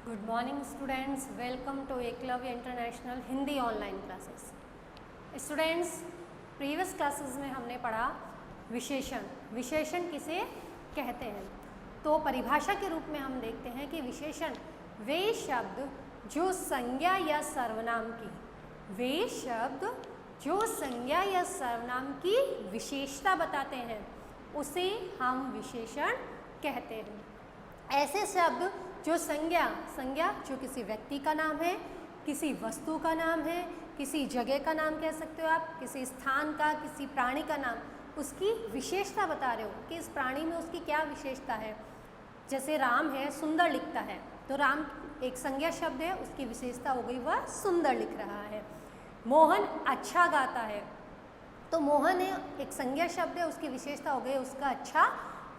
Good morning students, welcome to Eklavya international Hindi online classes. Students, previous classes में हमने पढ़ा विशेषण। विशेषण किसे कहते हैं? तो परिभाषा के रूप में हम देखते हैं कि विशेषण वे शब्द जो संज्ञा या सर्वनाम की विशेषता बताते हैं उसे हम विशेषण कहते हैं। ऐसे शब्द जो संज्ञा जो किसी व्यक्ति का नाम है, किसी वस्तु का नाम है, किसी जगह का नाम कह सकते हो आप, किसी स्थान का, किसी प्राणी का नाम, उसकी विशेषता बता रहे हो कि इस प्राणी में उसकी क्या विशेषता है। जैसे राम है, सुंदर लिखता है, तो राम एक संज्ञा शब्द है, उसकी विशेषता हो गई वह सुंदर लिख रहा है। मोहन अच्छा गाता है, तो मोहन है एक संज्ञा शब्द है, उसकी विशेषता हो गई उसका अच्छा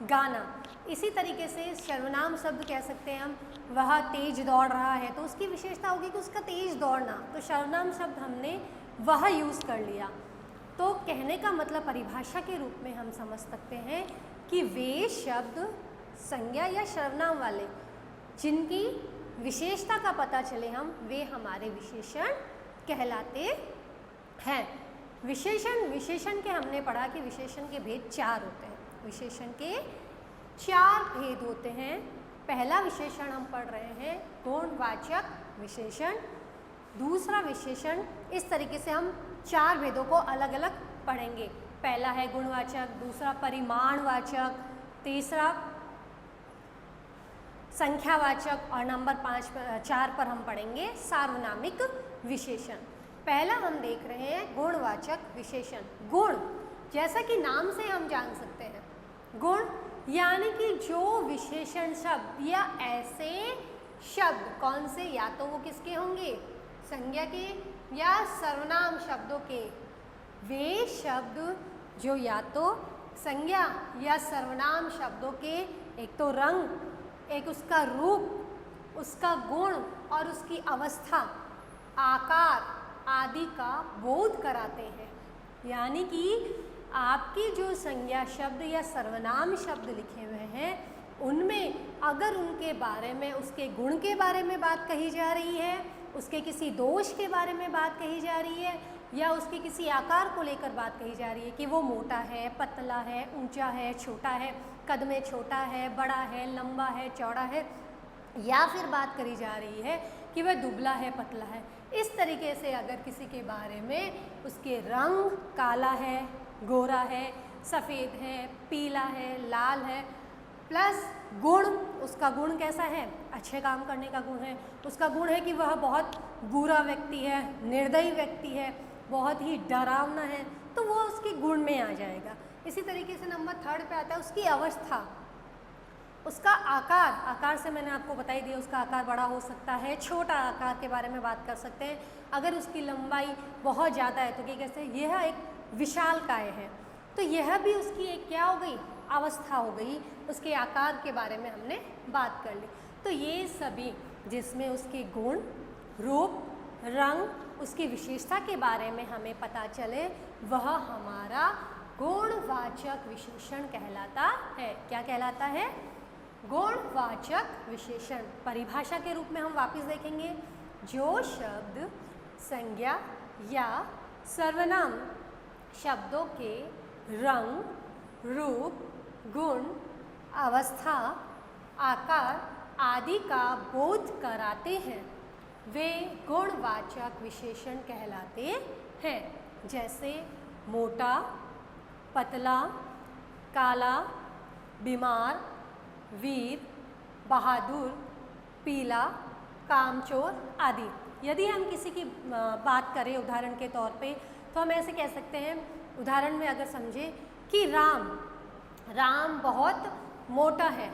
गाना। इसी तरीके से सर्वनाम शब्द कह सकते हैं हम, वह तेज दौड़ रहा है, तो उसकी विशेषता होगी कि उसका तेज दौड़ना। तो सर्वनाम शब्द हमने वह यूज़ कर लिया। तो कहने का मतलब परिभाषा के रूप में हम समझ सकते हैं कि वे शब्द संज्ञा या सर्वनाम वाले जिनकी विशेषता का पता चले हम, वे हमारे विशेषण कहलाते हैं। विशेषण के हमने पढ़ा कि विशेषण के भेद 4 होते हैं। विशेषण के 4 भेद होते हैं। पहला विशेषण हम पढ़ रहे हैं गुणवाचक विशेषण। दूसरा विशेषण, इस तरीके से हम 4 भेदों को अलग अलग पढ़ेंगे। पहला है गुणवाचक, दूसरा परिमाणवाचक, तीसरा संख्यावाचक और नंबर 4 पर हम पढ़ेंगे सार्वनामिक विशेषण। पहला हम देख रहे हैं गुणवाचक विशेषण। गुण, जैसा कि नाम से हम जान सकते हैं, गुण यानी कि जो विशेषण शब्द या ऐसे शब्द, कौन से, या तो वो किसके होंगे, संज्ञा के या सर्वनाम शब्दों के, वे शब्द जो या तो संज्ञा या सर्वनाम शब्दों के एक तो रंग, एक उसका रूप, उसका गुण और उसकी अवस्था, आकार आदि का बोध कराते हैं। यानी कि आपकी जो संज्ञा शब्द या सर्वनाम शब्द लिखे हुए हैं, उनमें अगर उनके बारे में, उसके गुण के बारे में बात कही जा रही है, उसके किसी दोष के बारे में बात कही जा रही है, या उसके किसी आकार को लेकर बात कही जा रही है कि वो मोटा है, पतला है, ऊंचा है, छोटा है, कद में छोटा है, बड़ा है, लंबा है, चौड़ा है, या फिर बात करी जा रही है कि वह दुबला है, पतला है, इस तरीके से अगर किसी के बारे में उसके रंग काला है, गोरा है, सफ़ेद है, पीला है, लाल है, प्लस गुण, उसका गुण कैसा है, अच्छे काम करने का गुण है, उसका गुण है कि वह बहुत बुरा व्यक्ति है, निर्दयी व्यक्ति है, बहुत ही डरावना है, तो वो उसके गुण में आ जाएगा। इसी तरीके से नंबर 3 पे आता है उसकी अवस्था, उसका आकार से मैंने आपको बताई दिया, उसका आकार बड़ा हो सकता है, छोटा आकार के बारे में बात कर सकते हैं। अगर उसकी लंबाई बहुत ज़्यादा है तो क्या कहते हैं, यह एक विशालकाय है, तो यह भी उसकी एक क्या हो गई, अवस्था हो गई। उसके आकार के बारे में हमने बात कर ली। तो ये सभी जिसमें उसके गुण, रूप, रंग, उसकी विशेषता के बारे में हमें पता चले, वह हमारा गुणवाचक विशेषण कहलाता है। क्या कहलाता है? गुणवाचक विशेषण। परिभाषा के रूप में हम वापस देखेंगे, जो शब्द संज्ञा या सर्वनाम शब्दों के रंग, रूप, गुण, अवस्था, आकार आदि का बोध कराते हैं, वे गुणवाचक विशेषण कहलाते हैं। जैसे मोटा, पतला, काला, बीमार, वीर, बहादुर, पीला, कामचोर आदि। यदि हम किसी की बात करें उदाहरण के तौर पे, तो हम ऐसे कह सकते हैं, उदाहरण में अगर समझे कि राम बहुत मोटा है,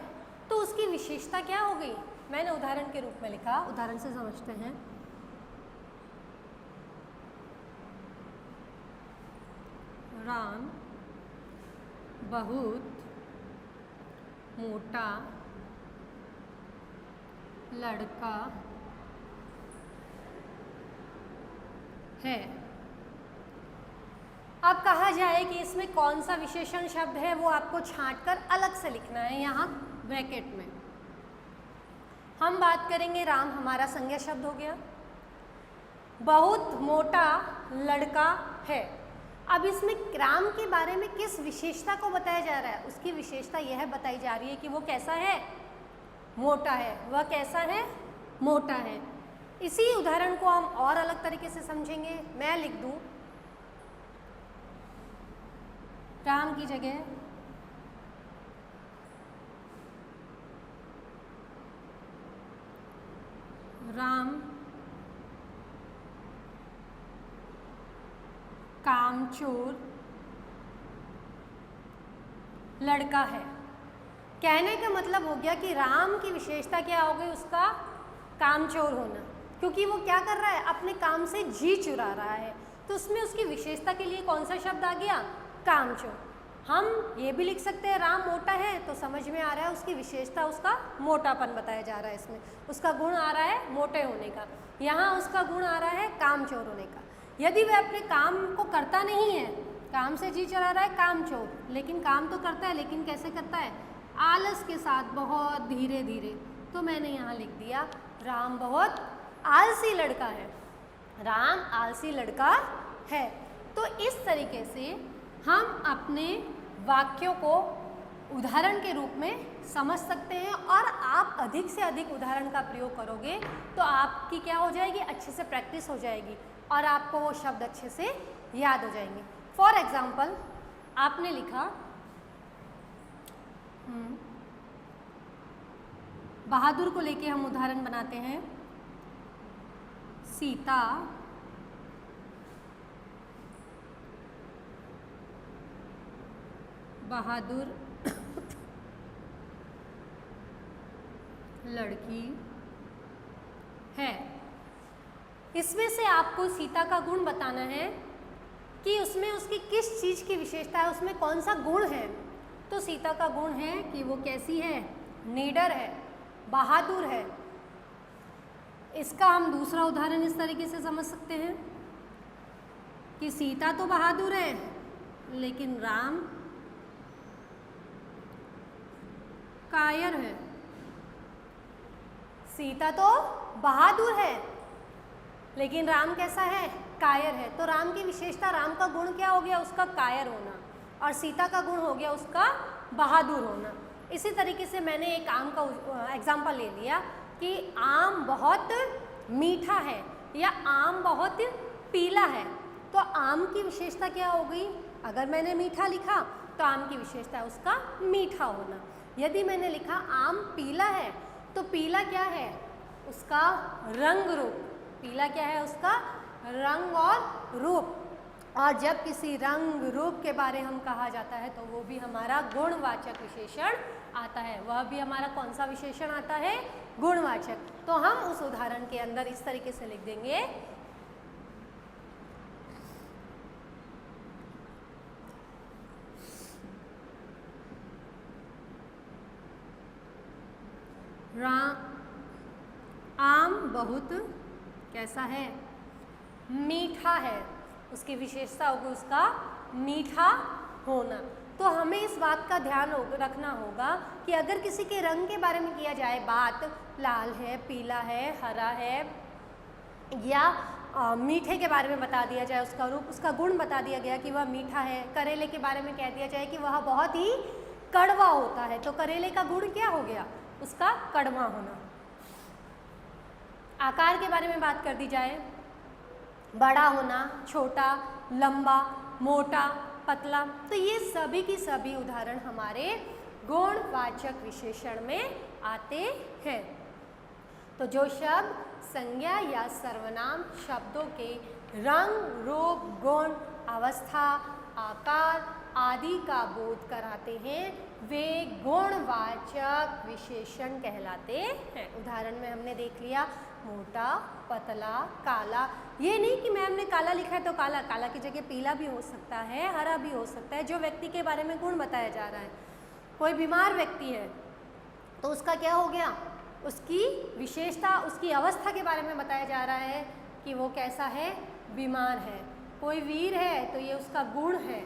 तो उसकी विशेषता क्या हो गई, मैंने उदाहरण के रूप में लिखा, उदाहरण से समझते हैं। राम बहुत मोटा लड़का है। अब कहा जाए कि इसमें कौन सा विशेषण शब्द है, वो आपको छांटकर अलग से लिखना है यहाँ ब्रैकेट में। हम बात करेंगे राम हमारा संज्ञा शब्द हो गया। बहुत मोटा लड़का है। अब इसमें राम के बारे में किस विशेषता को बताया जा रहा है? उसकी विशेषता यह बताई जा रही है कि वो कैसा है? मोटा है। वह कैसा है? मोटा है। इसी उदाहरण को हम और अलग तरीके से समझेंगे। मैं लिख दूं राम की जगह राम कामचोर लड़का है। कहने का मतलब हो गया कि राम की विशेषता क्या हो गई? उसका कामचोर होना, क्योंकि वो क्या कर रहा है? अपने काम से जी चुरा रहा है। तो उसमें उसकी विशेषता के लिए कौन सा शब्द आ गया? कामचोर। हम ये भी लिख सकते हैं राम मोटा है, तो समझ में आ रहा है उसकी विशेषता उसका मोटापन बताया जा रहा है। इसमें उसका गुण आ रहा है मोटे होने का, यहाँ उसका गुण आ रहा है कामचोर होने का। यदि वह अपने काम को करता नहीं है, काम से जी चला रहा है, कामचोर, लेकिन काम तो करता है, लेकिन कैसे करता है? आलस के साथ, बहुत धीरे धीरे। तो मैंने यहाँ लिख दिया राम बहुत आलसी लड़का है। राम आलसी लड़का है। तो इस तरीके से हम अपने वाक्यों को उदाहरण के रूप में समझ सकते हैं, और आप अधिक से अधिक उदाहरण का प्रयोग करोगे तो आपकी क्या हो जाएगी? अच्छे से प्रैक्टिस हो जाएगी और आपको वो शब्द अच्छे से याद हो जाएंगे। फॉर एग्जाम्पल, आपने लिखा बहादुर को लेके हम उदाहरण बनाते हैं। सीता बहादुर लड़की है। इसमें से आपको सीता का गुण बताना है कि उसमें उसकी किस चीज़ की विशेषता है, उसमें कौन सा गुण है। तो सीता का गुण है कि वो कैसी है? निडर है, बहादुर है। इसका हम दूसरा उदाहरण इस तरीके से समझ सकते हैं कि सीता तो बहादुर है, लेकिन राम कायर है। सीता तो बहादुर है, लेकिन राम कैसा है? कायर है। तो राम की विशेषता, राम का गुण क्या हो गया? उसका कायर होना, और सीता का गुण हो गया उसका बहादुर होना। इसी तरीके से मैंने एक आम का एग्जाम्पल ले लिया कि आम बहुत मीठा है या आम बहुत पीला है। तो आम की विशेषता क्या हो गई? अगर मैंने मीठा लिखा तो आम की विशेषता है उसका मीठा होना। यदि मैंने लिखा आम पीला है, तो पीला क्या है? उसका रंग रूप। पीला क्या है? उसका रंग और रूप। और जब किसी रंग रूप के बारे हम कहा जाता है तो वो भी हमारा गुणवाचक विशेषण आता है। वह भी हमारा कौन सा विशेषण आता है? गुणवाचक। तो हम उस उदाहरण के अंदर इस तरीके से लिख देंगे, आम बहुत कैसा है? मीठा है। उसकी विशेषता होगी उसका मीठा होना। तो हमें इस बात का ध्यान रखना होगा कि अगर किसी के रंग के बारे में किया जाए बात, लाल है, पीला है, हरा है, या मीठे के बारे में बता दिया जाए, उसका रूप, उसका गुण बता दिया गया कि वह मीठा है। करेले के बारे में कह दिया जाए कि वह बहुत ही कड़वा होता है, तो करेले का गुण क्या हो गया? उसका कड़वा होना। आकार के बारे में बात कर दी जाए, बड़ा होना, छोटा, लंबा, मोटा, पतला, तो ये सभी की सभी उदाहरण हमारे गुणवाचक विशेषण में आते हैं। तो जो शब्द संज्ञा या सर्वनाम शब्दों के रंग, रूप, गुण, अवस्था, आकार आदि का बोध कराते हैं, वे गुणवाचक विशेषण कहलाते हैं। उदाहरण में हमने देख लिया मोटा, पतला, काला। ये नहीं कि मैम ने काला लिखा है तो काला, काला की जगह पीला भी हो सकता है, हरा भी हो सकता है। जो व्यक्ति के बारे में गुण बताया जा रहा है, कोई बीमार व्यक्ति है तो उसका क्या हो गया? उसकी विशेषता, उसकी अवस्था के बारे में बताया जा रहा है कि वो कैसा है? बीमार है। कोई वीर है तो ये उसका गुण है,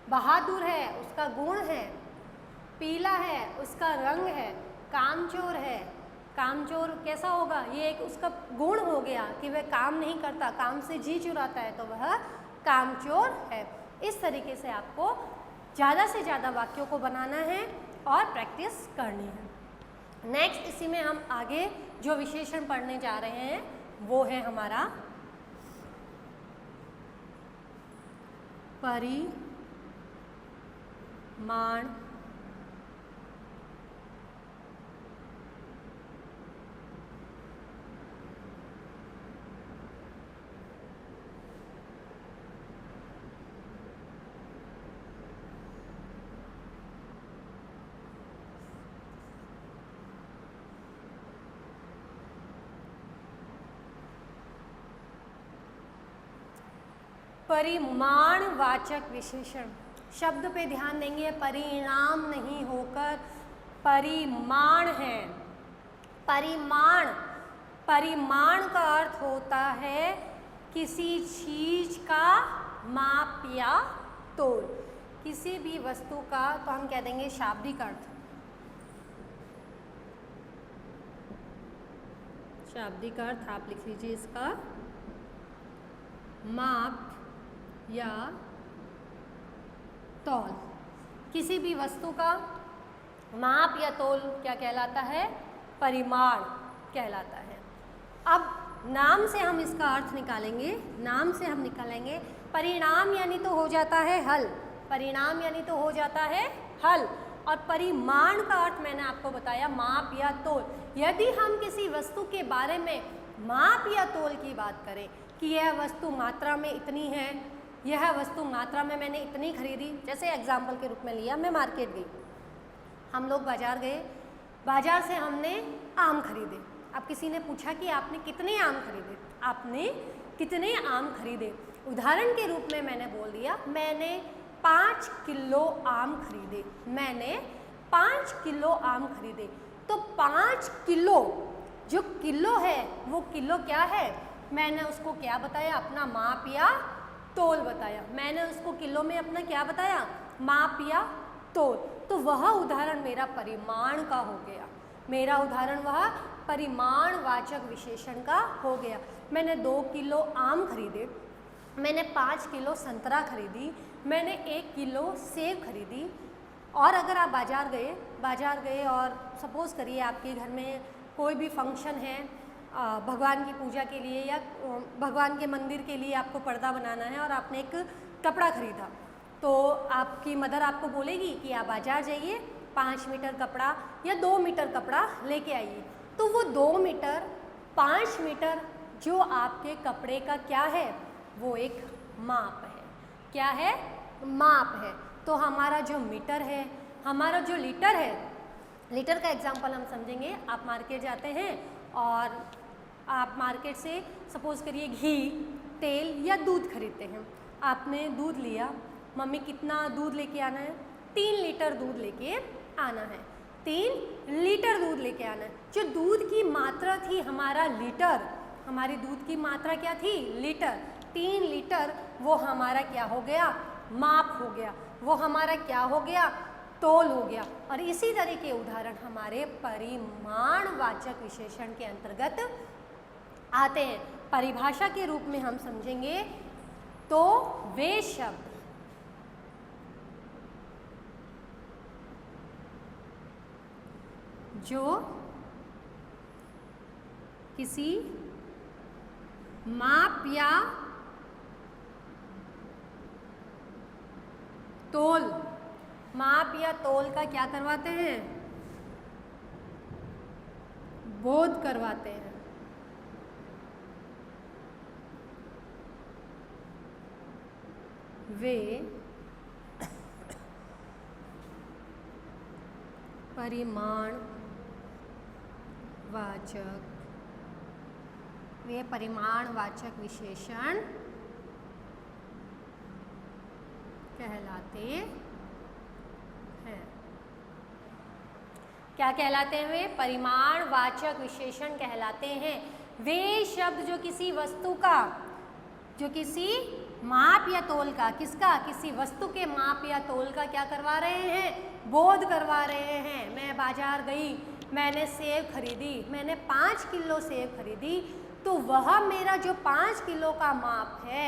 बहादुर है उसका गुण है, पीला है उसका रंग है, कामचोर है कामचोर कैसा होगा, ये एक उसका गुण हो गया कि वह काम नहीं करता, काम से जी चुराता है, तो वह कामचोर है। इस तरीके से आपको ज़्यादा से ज़्यादा वाक्यों को बनाना है और प्रैक्टिस करनी है। नेक्स्ट इसी में हम आगे जो विशेषण पढ़ने जा रहे हैं वो है हमारा परिमाण परिमाणवाचक विशेषण। शब्द पे ध्यान देंगे, परिणाम नहीं होकर परिमाण है। परिमाण, परिमाण का अर्थ होता है किसी चीज का माप या तोल, किसी भी वस्तु का, तो हम कह देंगे शाब्दिक अर्थ। शाब्दिक अर्थ आप लिख लीजिए इसका, माप या तौल। किसी भी वस्तु का माप या तौल क्या कहलाता है, परिमाण कहलाता है। अब नाम से हम इसका अर्थ निकालेंगे, नाम से हम निकालेंगे परिणाम यानी तो हो जाता है हल, परिणाम यानी तो हो जाता है हल, और परिमाण का अर्थ मैंने आपको बताया माप या तौल। यदि हम किसी वस्तु के बारे में माप या तौल की बात करें कि यह वस्तु मात्रा में इतनी है, यह वस्तु मात्रा में मैंने इतनी खरीदी, जैसे एग्जाम्पल के रूप में लिया, मैं मार्केट गई, हम लोग बाजार गए, बाजार से हमने आम खरीदे। अब किसी ने पूछा कि आपने कितने आम खरीदे, आपने कितने आम खरीदे, उदाहरण के रूप में मैंने बोल दिया मैंने 5 किलो आम खरीदे, मैंने 5 किलो आम खरीदे। तो 5 किलो, जो किलो है वो किलो क्या है, मैंने उसको क्या बताया, अपना माप या तोल बताया। मैंने उसको किलो में अपना क्या बताया, माप या तोल। तो वह उदाहरण मेरा परिमाण का हो गया, मेरा उदाहरण वह परिमाणवाचक विशेषण का हो गया। मैंने 2 किलो आम खरीदे, मैंने 5 किलो संतरा खरीदी, मैंने 1 किलो सेब खरीदी। और अगर आप बाजार गए और सपोज़ करिए आपके घर में कोई भी फंक्शन है, भगवान की पूजा के लिए या भगवान के मंदिर के लिए आपको पर्दा बनाना है और आपने एक कपड़ा खरीदा, तो आपकी मदर आपको बोलेगी कि आप बाजार जाइए, 5 मीटर कपड़ा या 2 मीटर कपड़ा लेके आइए। तो वो 2 मीटर 5 मीटर जो आपके कपड़े का क्या है, वो एक माप है। क्या है, माप है। तो हमारा जो मीटर है, हमारा जो लीटर है, लीटर का एग्जांपल हम समझेंगे। आप मार्केट जाते हैं और आप मार्केट से सपोज़ करिए घी, तेल या दूध खरीदते हैं। आपने दूध लिया, मम्मी कितना दूध लेके आना है, 3 लीटर दूध लेके आना है, 3 लीटर दूध लेके आना है। जो दूध की मात्रा थी हमारा लीटर, हमारी दूध की मात्रा क्या थी, लीटर, 3 लीटर, वो हमारा क्या हो गया, माप हो गया, वो हमारा क्या हो गया, तोल हो गया। और इसी तरह के उदाहरण हमारे परिमाणवाचक विशेषण के अंतर्गत आते हैं। परिभाषा के रूप में हम समझेंगे तो वे शब्द जो किसी माप या तोल, माप या तोल का क्या करवाते हैं, बोध करवाते हैं। वे परिमाणवाचक विशेषण कहलाते हैं। क्या कहलाते हैं वे, परिमाणवाचक विशेषण कहलाते हैं। वे शब्द जो किसी वस्तु का, जो किसी माप या तोल का, किसका, किसी वस्तु के माप या तोल का क्या करवा रहे हैं, बोध करवा रहे हैं। मैं बाजार गई, मैंने सेब खरीदी, मैंने 5 किलो सेब खरीदी, तो वह मेरा जो 5 किलो का माप है,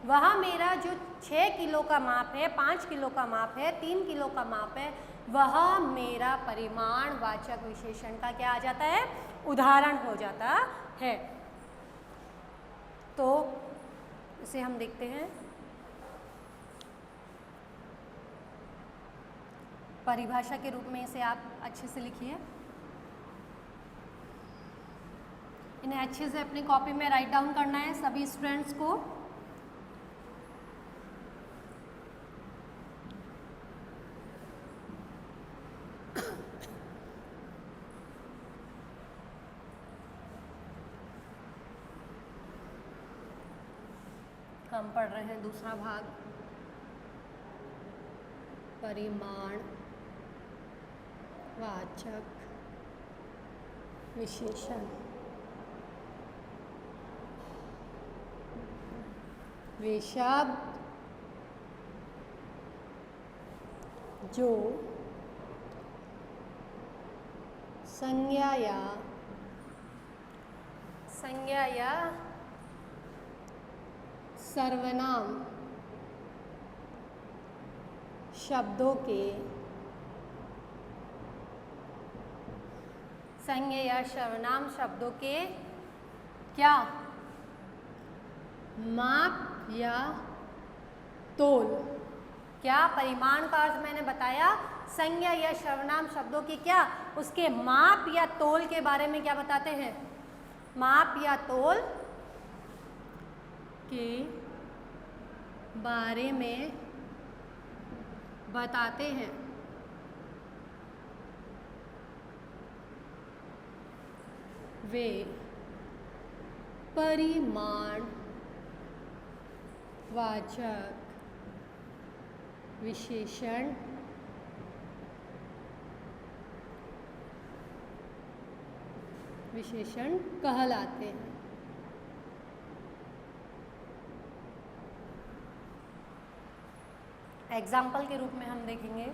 वह मेरा जो 6 किलो का माप है, 5 किलो का माप है, 3 किलो का माप है, वह मेरा परिमाणवाचक विशेषण का क्या आ जाता है, उदाहरण हो जाता है। तो इसे हम देखते हैं। परिभाषा के रूप में इसे आप अच्छे से लिखिए, इन्हें अच्छे से अपनी कॉपी में राइट डाउन करना है सभी स्टूडेंट्स को। हम पढ़ रहे हैं दूसरा भाग, परिमाणवाचक विशेषण। वे शब्द जो संज्ञा या सर्वनाम शब्दों के संज्ञा या सर्वनाम शब्दों के क्या माप या तोल। क्या परिमाण का अर्थ मैंने बताया, संज्ञा या सर्वनाम शब्दों की क्या, उसके माप या तोल के बारे में क्या बताते हैं, माप या तोल के बारे में बताते हैं। वे परिमाणवाचक विशेषण कहलाते हैं। एग्जाम्पल के रूप में हम देखेंगे,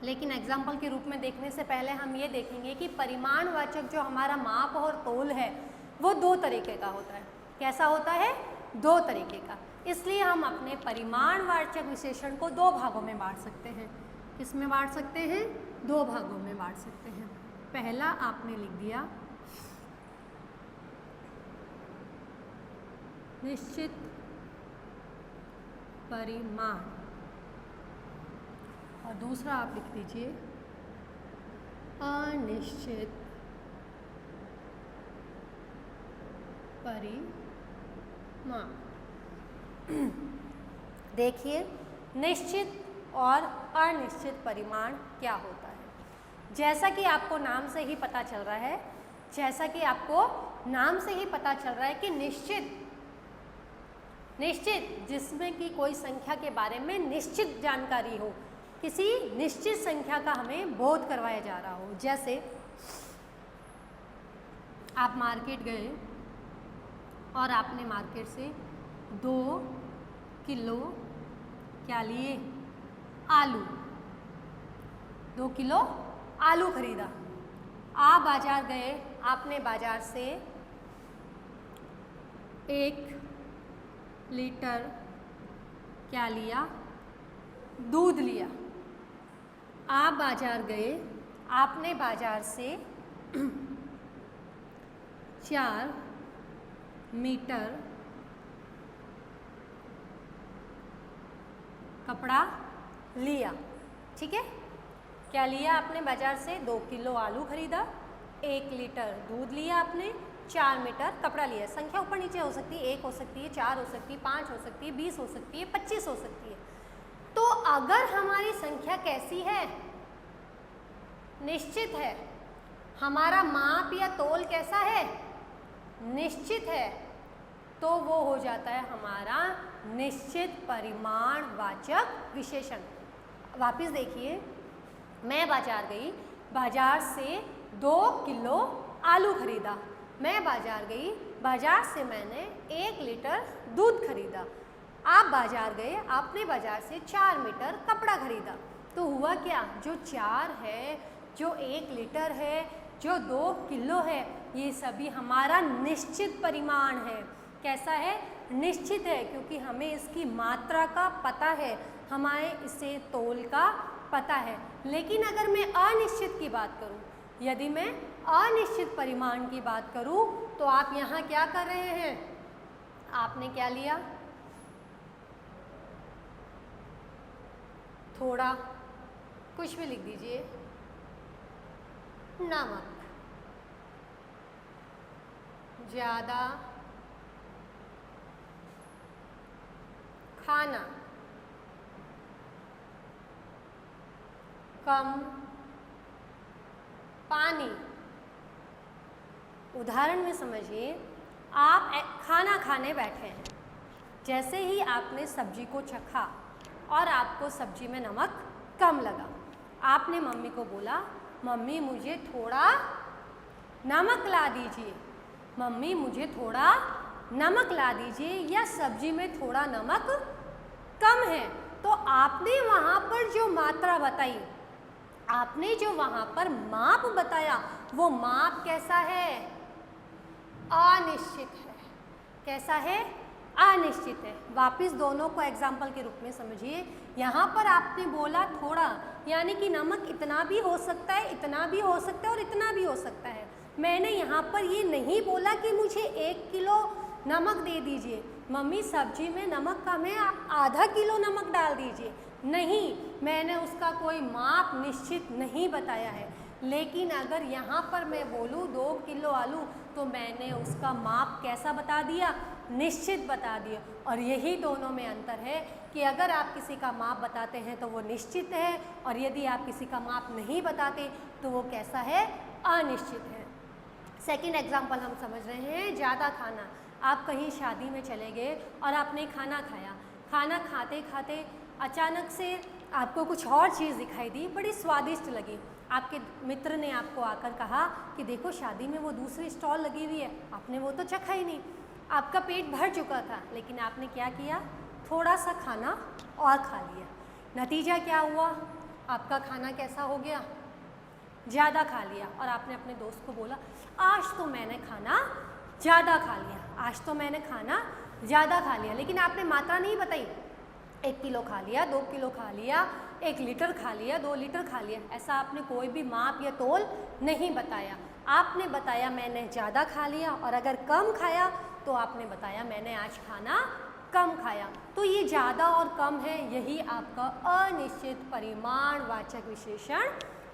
लेकिन एग्जाम्पल के रूप में देखने से पहले हम ये देखेंगे कि परिमाणवाचक जो हमारा माप और तोल है वो 2 तरीके का होता है। कैसा होता है, 2 तरीके का। इसलिए हम अपने परिमाणवाचक विशेषण को 2 भागों में बांट सकते हैं। किसमें बांट सकते हैं, 2 भागों में बांट सकते हैं। पहला आपने लिख दिया निश्चित परिमाण, और दूसरा आप लिख दीजिए अनिश्चित परिमाण। देखिए निश्चित और अनिश्चित परिमाण क्या होता है। जैसा कि आपको नाम से ही पता चल रहा है, कि निश्चित जिसमें कि कोई संख्या के बारे में निश्चित जानकारी हो, किसी निश्चित संख्या का हमें बोध करवाया जा रहा हो। जैसे आप मार्केट गए और आपने मार्केट से 2 किलो क्या लिए, आलू, 2 किलो आलू खरीदा। आप बाजार गए, आपने बाजार से 1 लीटर क्या लिया, दूध लिया। आप बाजार गए, आपने बाजार से 4 मीटर कपड़ा लिया। ठीक है, क्या लिया आपने बाजार से, 2 किलो आलू खरीदा, 1 लीटर दूध लिया आपने, 4 मीटर कपड़ा लिया। संख्या ऊपर नीचे हो सकती है, 1 हो सकती है, 4 हो सकती है, 5 हो सकती है, 20 हो सकती है, 25 हो सकती है। तो अगर हमारी संख्या कैसी है, निश्चित है, हमारा माप या तोल कैसा है, निश्चित है, तो वो हो जाता है हमारा निश्चित परिमाणवाचक विशेषण। वापिस देखिए, मैं बाजार गई, बाजार से 2 किलो आलू खरीदा। मैं बाजार गई, बाजार से मैंने 1 लीटर दूध खरीदा। आप बाजार गए, आपने बाजार से 4 मीटर कपड़ा खरीदा। तो हुआ क्या, जो 4 है जो 1 लीटर है, जो 2 किलो है, ये सभी हमारा निश्चित परिमाण है। कैसा है? निश्चित है, क्योंकि हमें इसकी मात्रा का पता है, हमें इसे तोल का पता है। लेकिन अगर मैं अनिश्चित की बात करूं, यदि मैं अनिश्चित परिमाण की बात करूं, तो आप यहाँ क्या कर रहे हैं? आपने क्या लिया? थोड़ा, कुछ भी लिख दीजिए, नमक, ज़्यादा खाना, कम पानी। उदाहरण में समझिए, आप खाना खाने बैठे हैं, जैसे ही आपने सब्जी को चखा और आपको सब्जी में नमक कम लगा, आपने मम्मी को बोला, मम्मी मुझे थोड़ा नमक ला दीजिए, मम्मी मुझे थोड़ा नमक ला दीजिए, या सब्जी में थोड़ा नमक कम है। तो आपने वहाँ पर जो मात्रा बताई, आपने जो वहाँ पर माप बताया, वो माप कैसा है? अनिश्चित है। कैसा है? अनिश्चित है। वापिस दोनों को एग्जाम्पल के रूप में समझिए। यहाँ पर आपने बोला थोड़ा, यानी कि नमक इतना भी हो सकता है, इतना भी हो सकता है और इतना भी हो सकता है। मैंने यहाँ पर ये नहीं बोला कि मुझे 1 किलो नमक दे दीजिए, मम्मी सब्जी में नमक कम है, आप आधा किलो नमक डाल दीजिए। नहीं, मैंने उसका कोई माप निश्चित नहीं बताया है। लेकिन अगर यहाँ पर मैं बोलूँ 2 किलो आलू, तो मैंने उसका माप कैसा बता दिया? निश्चित बता दिया। और यही दोनों में अंतर है कि अगर आप किसी का माप बताते हैं तो वो निश्चित है, और यदि आप किसी का माप नहीं बताते तो वो कैसा है? अनिश्चित है। सेकेंड एग्जाम्पल हम समझ रहे हैं, ज़्यादा खाना। आप कहीं शादी में चले गए और आपने खाना खाया, खाना खाते खाते अचानक से आपको कुछ और चीज़ दिखाई दी, बड़ी स्वादिष्ट लगी। आपके मित्र ने आपको आकर कहा कि देखो शादी में वो दूसरी स्टॉल लगी हुई है, आपने वो तो चखा ही नहीं। आपका पेट भर चुका था, लेकिन आपने क्या किया? थोड़ा सा खाना और खा लिया। नतीजा क्या हुआ? आपका खाना कैसा हो गया? ज़्यादा खा लिया। और आपने अपने दोस्त को बोला, आज तो मैंने खाना ज़्यादा खा लिया, आज तो मैंने खाना ज़्यादा खा लिया। लेकिन आपने मात्रा नहीं बताई, 1 किलो खा लिया, 2 किलो खा लिया, 1 लीटर खा लिया, 2 लीटर खा लिया। ऐसा आपने कोई भी माप या तोल नहीं बताया। आपने बताया मैंने ज़्यादा खा लिया, और अगर कम खाया तो आपने बताया मैंने आज खाना कम खाया। तो ये ज़्यादा और कम है, यही आपका अनिश्चित परिमाणवाचक विशेषण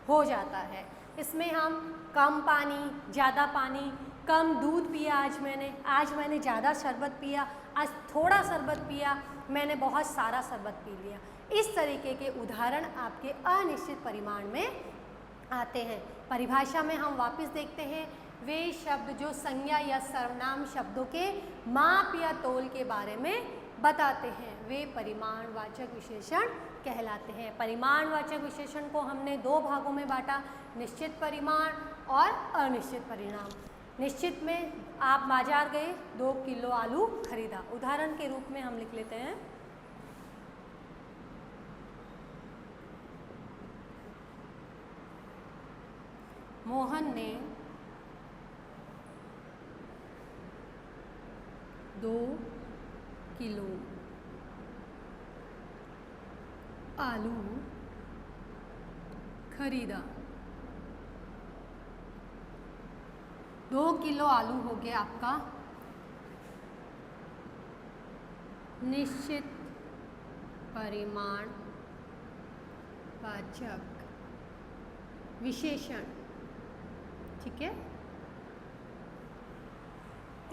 हो जाता है। इसमें हम कम पानी, ज़्यादा पानी, कम दूध पिया आज मैंने ज़्यादा शरबत पिया, आज थोड़ा शरबत पिया, मैंने बहुत सारा शरबत पी लिया। इस तरीके के उदाहरण आपके अनिश्चित परिमाण में आते हैं। परिभाषा में हम वापस देखते हैं, वे शब्द जो संज्ञा या सर्वनाम शब्दों के माप या तोल के बारे में बताते हैं, वे परिमाणवाचक विशेषण कहलाते हैं। परिमाणवाचक विशेषण को हमने 2 भागों में बांटा, निश्चित परिमाण और अनिश्चित परिणाम। निश्चित में आप बाजार गए, 2 किलो आलू खरीदा। उदाहरण के रूप में हम लिख लेते हैं, मोहन ने 2 किलो आलू खरीदा। 2 किलो आलू हो गया आपका निश्चित परिमाण वाचक विशेषण। ठीक है,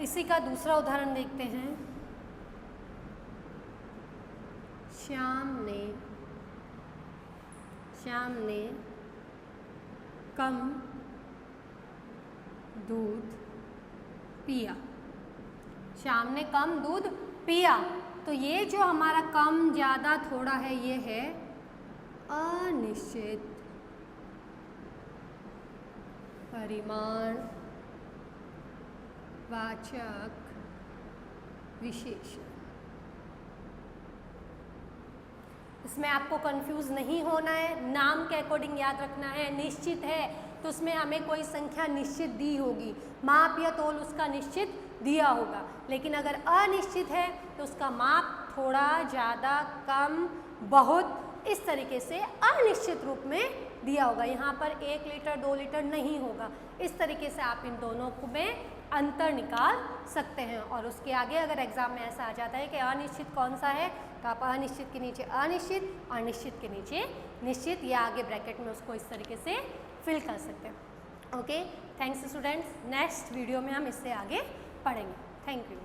इसी का दूसरा उदाहरण देखते हैं, श्याम ने कम दूध पिया। श्याम ने कम दूध पिया। तो ये जो हमारा कम, ज़्यादा, थोड़ा है, ये है अनिश्चित परिमाण वाचक विशेषण। इसमें आपको कंफ्यूज नहीं होना है, नाम के अकॉर्डिंग याद रखना है। निश्चित है तो उसमें हमें कोई संख्या निश्चित दी होगी, माप या तोल उसका निश्चित दिया होगा। लेकिन अगर अनिश्चित है तो उसका माप थोड़ा ज़्यादा, कम, बहुत, इस तरीके से अनिश्चित रूप में दिया होगा। यहाँ पर 1 लीटर 2 लीटर नहीं होगा। इस तरीके से आप इन दोनों में अंतर निकाल सकते हैं। और उसके आगे अगर एग्जाम में ऐसा आ जाता है कि अनिश्चित कौन सा है, तो आप अनिश्चित के नीचे अनिश्चित और निश्चित के नीचे निश्चित, या आगे ब्रैकेट में उसको इस तरीके से फिल कर सकते हैं। Okay, thanks students. Next video में हम इससे आगे पढ़ेंगे। Thank you.